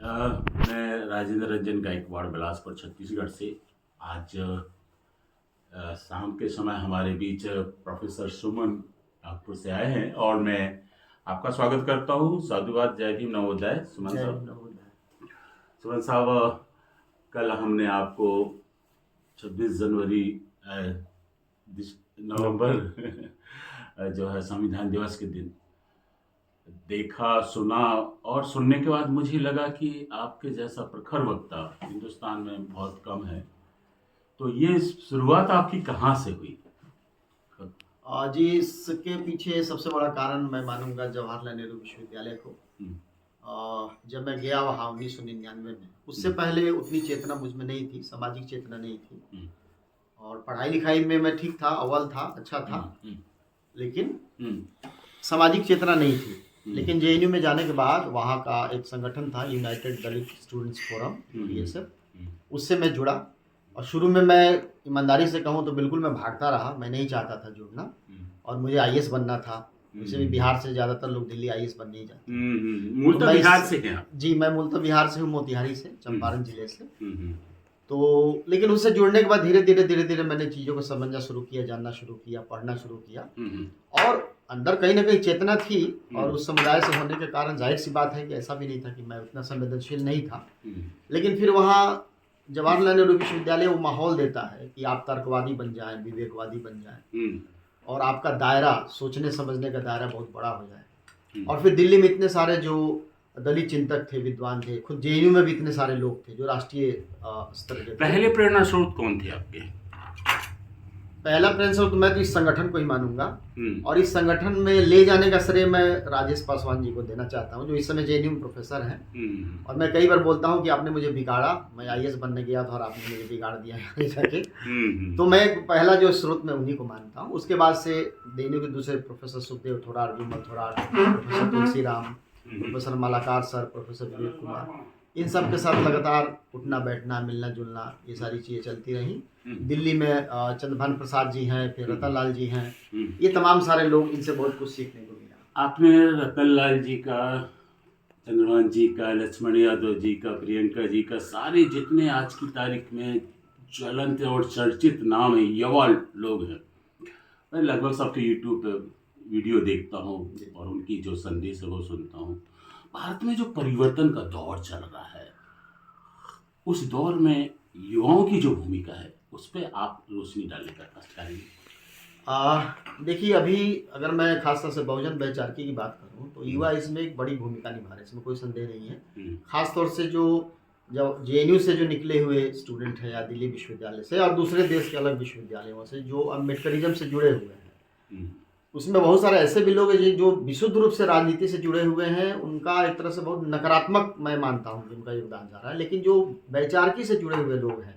मैं राजेंद्र रंजन गायकवाड़ बिलासपुर छत्तीसगढ़ से। आज शाम के समय हमारे बीच प्रोफेसर सुमन नागपुर से आए हैं और मैं आपका स्वागत करता हूँ। साधुवाद, जय भीम, नवोदय। सुमन साहब, कल हमने आपको 26 जनवरी नवंबर जो है संविधान दिवस के दिन देखा, सुना और सुनने के बाद मुझे लगा कि आपके जैसा प्रखर वक्ता हिंदुस्तान में बहुत कम है। तो ये शुरुआत आपकी कहाँ से हुई? जी, इसके पीछे सबसे बड़ा कारण मैं मानूंगा जवाहरलाल नेहरू विश्वविद्यालय को। जब मैं गया वहाँ 1999 में, उससे पहले उतनी चेतना मुझ में नहीं थी, सामाजिक चेतना नहीं थी। और पढ़ाई लिखाई में मैं ठीक था, अव्वल था, अच्छा था, लेकिन सामाजिक चेतना नहीं थी। लेकिन जेएनयू में जाने के बाद वहाँ का एक संगठन था, यूनाइटेड दलित स्टूडेंट्स फोरम, यूडीएसएफ, उससे मैं जुड़ा। और शुरू में मैं ईमानदारी से कहूँ तो बिल्कुल मैं भागता रहा, मैं नहीं चाहता था जुड़ना, और मुझे आईएएस बनना था। वैसे भी बिहार से ज़्यादातर लोग दिल्ली आईएएस बनने ही जाते हैं। मूलतः बिहार से हैं? जी, मैं मूलतः बिहार से हूँ, मोतिहारी से, चंपारण जिले से। तो लेकिन उससे जुड़ने के बाद धीरे धीरे मैंने चीज़ों को समझना शुरू किया, जानना शुरू किया, पढ़ना शुरू किया। और अंदर कहीं ना कहीं चेतना थी, और उस समुदाय से होने के कारण जाहिर सी बात है कि ऐसा भी नहीं था कि मैं उतना संवेदनशील नहीं था। लेकिन फिर वहाँ जवाहरलाल नेहरू विश्वविद्यालय वो माहौल देता है कि आप तर्कवादी बन जाएं, विवेकवादी बन जाएं, और आपका दायरा, सोचने समझने का दायरा बहुत बड़ा हो जाए। और फिर दिल्ली में इतने सारे जो दलित चिंतक थे, विद्वान थे, खुद जेएनयू में भी इतने सारे लोग थे जो राष्ट्रीय स्तर के। पहले प्रेरणा स्रोत कौन थे आपके? पहला प्रेरणा स्रोत मैं तो इस संगठन को ही मानूंगा, और इस संगठन में ले जाने का श्रेय मैं राजेश पासवान जी को देना चाहता हूं, जो इस समय जेएनयू में प्रोफेसर हैं। और मैं कई बार बोलता हूं कि आपने मुझे बिगाड़ा, मैं आईएएस बनने गया था और आपने मुझे बिगाड़ दिया है जाके। तो मैं पहला जो स्रोत मैं उन्हीं को मानता हूँ। उसके बाद से जेएनयू के दूसरे professor Sukhdeo Thorat, Vimal Thorat, professor Tulsi Ram, professor Malakar sir, professor Vivek Kumar, इन सब के साथ लगातार उठना बैठना, मिलना जुलना, ये सारी चीज़ें चलती रहीं। दिल्ली में चंद्रभान प्रसाद जी हैं, फिर रतन लाल जी हैं, ये तमाम सारे लोग, इनसे बहुत कुछ सीखने को मिला। आपने रतन लाल जी का, चंद्रभान जी का, लक्ष्मण यादव जी का, प्रियंका जी का, सारे जितने आज की तारीख में ज्वलंत और चर्चित नाम है, युवा लोग हैं, मैं लगभग सबके यूट्यूब पे वीडियो देखता हूँ और उनकी जो संदेश है वो सुनता हूँ। भारत में जो परिवर्तन का दौर चल रहा है, उस दौर में युवाओं की जो भूमिका है उस पर आप रोशनी डालने का प्रयास करेंगे। देखिए, अभी अगर मैं खासतौर से बहुजन वैचारिकी की बात करूं तो युवा इसमें एक बड़ी भूमिका निभा रहे हैं, इसमें कोई संदेह नहीं है। खासतौर से जो जेएनयू से जो निकले हुए स्टूडेंट हैं, या दिल्ली विश्वविद्यालय से, और दूसरे देश के अलग विश्वविद्यालयों से जो अम्बेडकरिज्म से जुड़े हुए हैं, उसमें बहुत सारे ऐसे भी लोग हैं जो विशुद्ध रूप से राजनीति से जुड़े हुए हैं। उनका एक तरह से बहुत नकारात्मक मैं मानता हूँ कि उनका योगदान जा रहा है। लेकिन जो वैचारिकी से जुड़े हुए लोग हैं,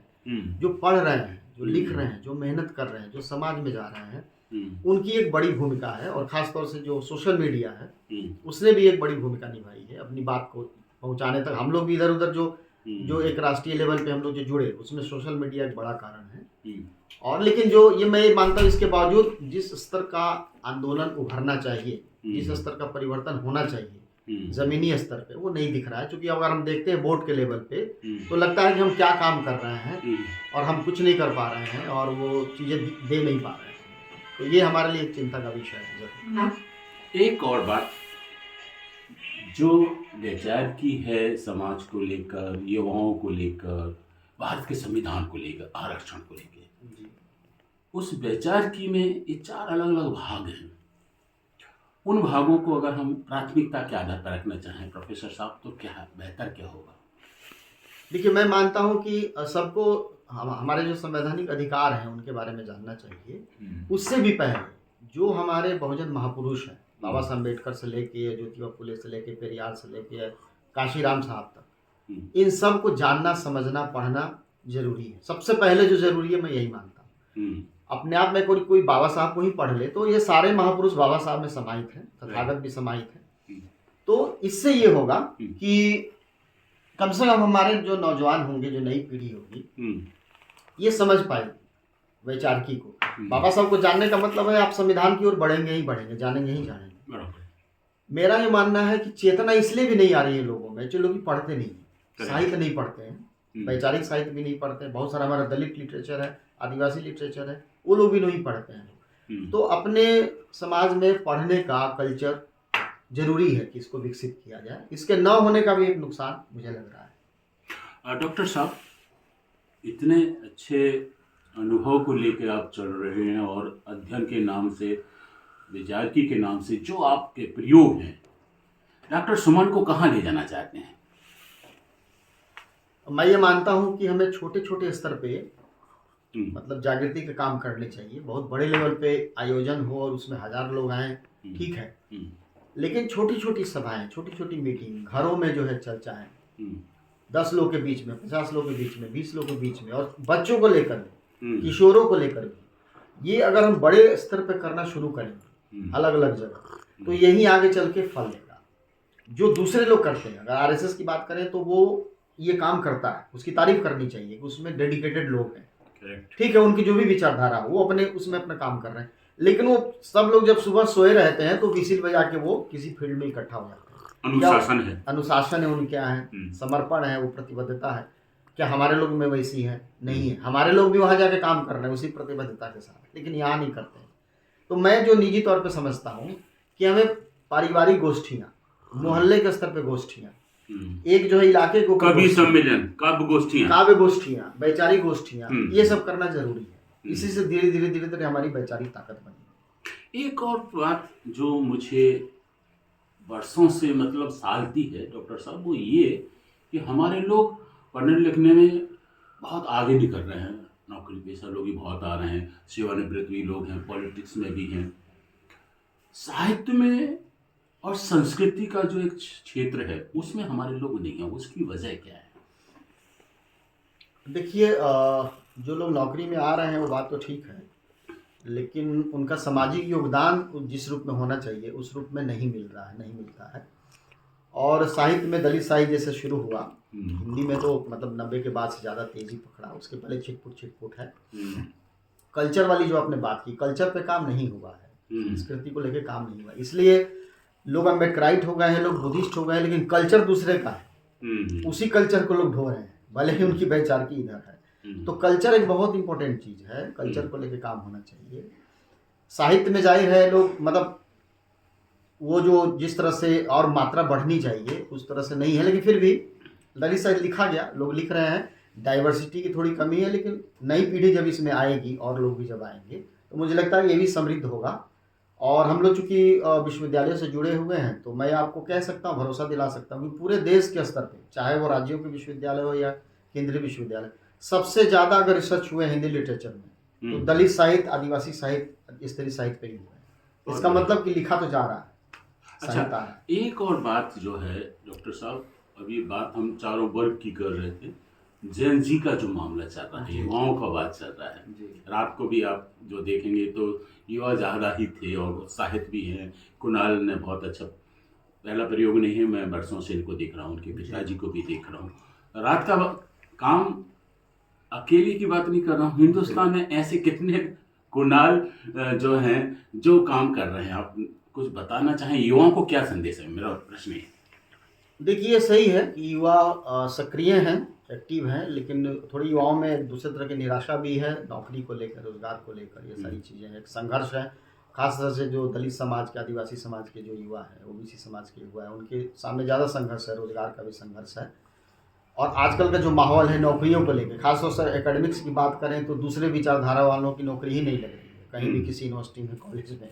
जो पढ़ रहे हैं, जो लिख रहे हैं, जो मेहनत कर रहे हैं, जो समाज में जा रहे हैं, उनकी एक बड़ी भूमिका है। और ख़ासतौर से जो सोशल मीडिया है, उसने भी एक बड़ी भूमिका निभाई है अपनी बात को पहुँचाने तक। हम लोग भी इधर उधर जो एक राष्ट्रीय लेवल पे हम लोग जो जुड़े, उसमें सोशल मीडिया एक बड़ा कारण है। और लेकिन जो ये मैं मानता हूँ, इसके बावजूद जिस स्तर का आंदोलन उभरना चाहिए, जिस स्तर का परिवर्तन होना चाहिए जमीनी स्तर पे, वो नहीं दिख रहा है। क्योंकि अगर हम देखते हैं बोर्ड के लेवल पे, तो लगता है कि हम क्या काम कर रहे हैं और हम कुछ नहीं कर पा रहे हैं, और वो चीज़ें दे नहीं पा रहे हैं। तो ये हमारे लिए एक चिंता का विषय है। एक और बात जो विचार की है, समाज को लेकर, युवाओं को लेकर, भारत के संविधान को लेकर, आरक्षण को लेकर, उस विचार की में ये 4 अलग अलग भाग हैं। उन भागों को अगर हम प्राथमिकता के आधार पर रखना चाहें प्रोफेसर साहब, तो क्या बेहतर क्या होगा? देखिए, मैं मानता हूँ कि सबको हमारे जो संवैधानिक अधिकार हैं उनके बारे में जानना चाहिए। उससे भी पहले जो हमारे बहुजन महापुरुष हैं, बाबा साहब अम्बेडकर से लेके, ज्योतिबा फुले से लेके, पेरियार से लेके काशीराम साहब तक, इन सब को जानना, समझना, पढ़ना जरूरी है। सबसे पहले जो जरूरी है, मैं यही मानता हूँ। अपने आप में कोई बाबा साहब को ही पढ़ ले तो ये सारे महापुरुष बाबा साहब में समाहित हैं, तथागत भी समाहित हैं। तो इससे ये होगा कि कम से कम हमारे जो नौजवान होंगे, जो नई पीढ़ी होगी, ये समझ पाएगी वैचारिकी को। बाबा साहब को जानने का मतलब है आप संविधान की ओर बढ़ेंगे ही बढ़ेंगे, जानेंगे ही जानेंगे। मेरा ये मानना है कि चेतना इसलिए भी नहीं आ रही है लोगों में, जो लोग पढ़ते नहीं, साहित्य नहीं पढ़ते हैं, वैचारिक साहित्य भी नहीं पढ़ते हैं। बहुत सारा हमारा दलित लिटरेचर है, आदिवासी लिटरेचर है, वो लोग भी नहीं पढ़ते हैं। तो अपने समाज में पढ़ने का कल्चर जरूरी है कि इसको विकसित किया जाए। इसके न होने का भी एक नुकसान मुझे लग रहा है। डॉक्टर साहब, इतने अच्छे अनुभव को लेकर आप चल रहे हैं और अध्ययन के नाम से, विचारकी के नाम से जो आपके प्रयोग हैं, डॉक्टर सुमन को कहाँ ले जाना चाहते हैं? मैं ये मानता हूँ कि हमें छोटे छोटे स्तर पे मतलब जागृति का काम करने चाहिए। बहुत बड़े लेवल पे आयोजन हो और उसमें 1000 लोग आए, ठीक है, लेकिन छोटी छोटी सभाएं, छोटी छोटी मीटिंग, घरों में जो है चर्चाएं, 10 लोग के बीच में, 50 लोग के बीच में, 20 लोग के बीच में, और बच्चों को लेकर भी, किशोरों को लेकर भी, ये अगर हम बड़े स्तर पे करना शुरू करेंगे अलग अलग जगह, तो यही आगे चल के फल देगा। जो दूसरे लोग करते हैं, अगर आरएसएस की बात करें तो वो ये काम करता है, उसकी तारीफ करनी चाहिए कि उसमें डेडिकेटेड लोग हैं, ठीक है, उनकी जो भी विचारधारा वो अपने उसमें अपना काम कर रहे हैं। लेकिन वो सब लोग जब सुबह सोए रहते हैं तो विसिल बजा के वो किसी फील्ड में इकट्ठा हो जाते हैं। अनुशासन है उनके यहाँ है, समर्पण है, वो प्रतिबद्धता है। क्या हमारे लोग में वैसी है? नहीं है। हमारे लोग भी वहाँ जाके काम कर रहे हैं उसी प्रतिबद्धता के साथ, लेकिन यहाँ नहीं करते हैं। तो मैं जो निजी तौर पे समझता हूँ कि हमें पारिवारिक गोष्ठियाँ, मोहल्ले के स्तर पे गोष्ठियाँ, एक जो है इलाके को कवि सम्मेलन, काव्य गोष्ठियाँ, वैचारिक गोष्ठियाँ, ये सब करना जरूरी है। इसी से धीरे धीरे धीरे धीरे हमारी वैचारिक ताकत बनी। एक और बात जो मुझे वर्षों से मतलब सालती है डॉक्टर साहब, वो ये कि हमारे लोग पढ़ने लिखने में बहुत आगे निकल रहे हैं, नौकरी पेशा लोग भी बहुत आ रहे हैं, सेवानिवृत्त भी लोग हैं, पॉलिटिक्स में भी हैं, साहित्य में और संस्कृति का जो एक क्षेत्र है उसमें हमारे लोग नहीं हैं। उसकी वजह क्या है? देखिए, जो लोग नौकरी में आ रहे हैं वो बात तो ठीक है, लेकिन उनका सामाजिक योगदान जिस रूप में होना चाहिए उस रूप में नहीं मिल रहा है, नहीं मिलता है। और साहित्य में दलित साहित्य जैसे शुरू हुआ, हिंदी में तो मतलब 90 के बाद से ज़्यादा तेजी पकड़ा, उसके पहले छिटपुट है। कल्चर वाली जो आपने बात की, कल्चर पे काम नहीं हुआ है, संस्कृति को लेकर काम नहीं हुआ, इसलिए लोग अम्बेडकराइट हो गए हैं, लोग बुद्धिस्ट हो गए हैं, लेकिन कल्चर दूसरे का है, उसी कल्चर को लोग ढो रहे हैं, भले ही उनकी वैचारिकी इधर है। तो कल्चर एक बहुत इंपॉर्टेंट चीज़ है, कल्चर को लेकर काम होना चाहिए। साहित्य में जाहिर है लोग मतलब वो जो जिस तरह से और मात्रा बढ़नी चाहिए उस तरह से नहीं है, लेकिन फिर भी दलित साहित्य लिखा गया, लोग लिख रहे हैं। डाइवर्सिटी की थोड़ी कमी है, लेकिन नई पीढ़ी जब इसमें आएगी और लोग भी जब आएंगे तो मुझे लगता है ये भी समृद्ध होगा। और हम लोग चूँकि विश्वविद्यालय से जुड़े हुए हैं तो मैं आपको कह सकता हूँ, भरोसा दिला सकता हूँ कि पूरे देश के स्तर पे, चाहे वो राज्यों के विश्वविद्यालय हो या केंद्रीय विश्वविद्यालय, सबसे ज़्यादा अगर रिसर्च हुए हिंदी लिटरेचर में तो दलित साहित्य, आदिवासी साहित्य, स्त्री साहित्य पे ही हुआ है। इसका मतलब कि लिखा तो जा रहा है। अच्छा, एक और बात जो है डॉक्टर साहब, अभी बात हम चारों वर्ग की कर रहे थे, जैन जी का जो मामला चल रहा है, युवाओं का बात चल रहा है। रात को भी आप जो देखेंगे तो युवा ज़्यादा ही थे और उत्साहित भी हैं। कुणाल ने बहुत अच्छा, पहला प्रयोग नहीं है, मैं वर्षों से इनको देख रहा हूँ, उनके पिताजी को भी देख रहा हूँ। रात का काम, अकेले की बात नहीं कर रहा हूँ, हिंदुस्तान में ऐसे कितने कुणाल जो हैं जो काम कर रहे हैं। आप कुछ बताना चाहें, युवाओं को क्या संदेश है? मेरा प्रश्न है। देखिए, सही है कि युवा सक्रिय हैं, एक्टिव हैं, लेकिन थोड़ी युवाओं में दूसरे तरह की निराशा भी है, नौकरी को लेकर, रोजगार को लेकर, ये सारी चीज़ें एक संघर्ष है। खासतौर से जो दलित समाज के, आदिवासी समाज के जो युवा है, ओबीसी समाज के युवा है, उनके सामने ज़्यादा संघर्ष है, रोजगार का भी संघर्ष है। और आजकल का जो माहौल है नौकरियों को लेकर, खासतौर से एकेडमिक्स की बात करें तो दूसरे विचारधारा वालों की नौकरी ही नहीं लग रही है कहीं भी, किसी यूनिवर्सिटी में, कॉलेज में।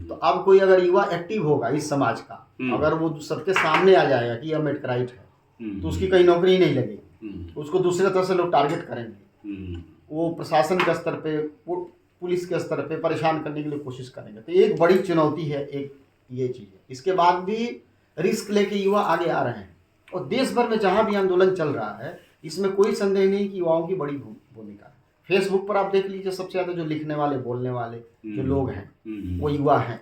तो अब कोई अगर युवा एक्टिव होगा इस समाज का, अगर वो सबके सामने आ जाएगा कि अम्बेडकराइट है, तो उसकी कहीं नौकरी नहीं लगेगी, उसको दूसरे तरह से लोग टारगेट करेंगे, वो प्रशासन के स्तर पे, पुलिस के स्तर पे परेशान करने के लिए कोशिश करेंगे। तो एक बड़ी चुनौती है, एक ये चीज़ है। इसके बाद भी रिस्क लेके युवा आगे आ रहे हैं, और देश भर में जहाँ भी आंदोलन चल रहा है, इसमें कोई संदेह नहीं कि युवाओं की बड़ी भूमिका है। फेसबुक पर आप देख लीजिए, सबसे ज़्यादा जो लिखने वाले, बोलने वाले जो लोग हैं वो युवा हैं।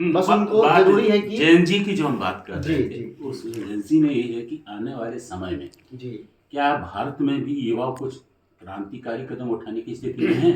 बस उनको जरूरी है कि जैन जी की जो हम बात कर रहे थे, उस जैन जी ने ये है कि आने वाले समय में जी क्या भारत में भी युवा कुछ क्रांतिकारी कदम उठाने की स्थिति में है?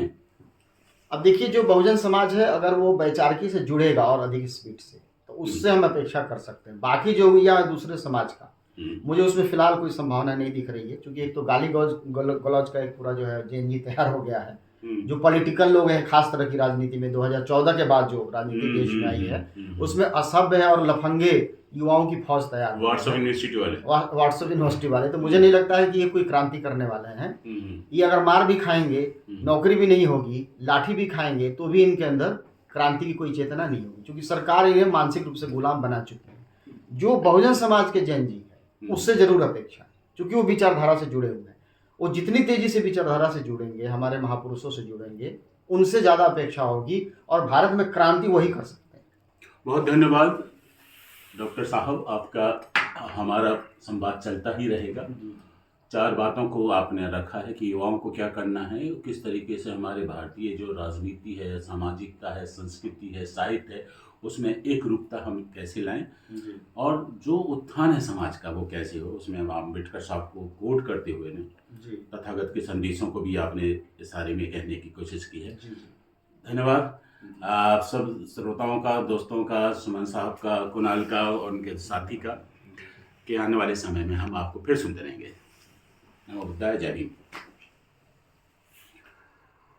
अब देखिए, जो बहुजन समाज है अगर वो वैचारिकी से जुड़ेगा और अधिक स्पीड से, तो उससे हम अपेक्षा कर सकते हैं। बाकी जो या दूसरे समाज का, मुझे उसमें फिलहाल कोई संभावना नहीं दिख रही है, क्योंकि एक तो गाली गलौज का एक पूरा जो है जेएनजी तैयार हो गया है। जो पॉलिटिकल लोग हैं खास तरह की राजनीति में 2014 के बाद जो राजनीति देश में आई है उसमें असभ्य है और लफंगे युवाओं की फौज तैयार व्हाट्सएप यूनिवर्सिटी वाले। तो मुझे नहीं लगता है कि ये कोई क्रांति करने वाले हैं। ये अगर मार भी खाएंगे, नौकरी भी नहीं होगी, लाठी भी खाएंगे, तो भी इनके अंदर क्रांति की कोई चेतना नहीं होगी, क्योंकि सरकार इन्हें मानसिक रूप से गुलाम बना चुकी है। जो बहुजन समाज के जेएनजी है उससे जरूर अपेक्षा है, क्योंकि वो विचारधारा से जुड़े हुए हैं। वो जितनी तेजी से विचारधारा से जुड़ेंगे, हमारे महापुरुषों से जुड़ेंगे, उनसे ज़्यादा अपेक्षा होगी और भारत में क्रांति वही कर सकते हैं। बहुत धन्यवाद डॉक्टर साहब, आपका हमारा संवाद चलता ही रहेगा। 4 बातों को आपने रखा है कि युवाओं को क्या करना है, किस तरीके से हमारे भारतीय जो राजनीति है, सामाजिकता है, संस्कृति है, साहित्य है, उसमें एक रूपता हम कैसे लाएं और जो उत्थान है समाज का वो कैसे हो, उसमें हम अम्बेडकर साहब को कोट करते हुए ने तथागत के संदेशों को भी आपने इशारे में कहने की कोशिश की है। धन्यवाद आप सब श्रोताओं का, दोस्तों का, सुमन साहब का, कुणाल का और उनके साथी का, कि आने वाले समय में हम आपको फिर सुनते रहेंगे। नमो बुद्धाय, जय भीम।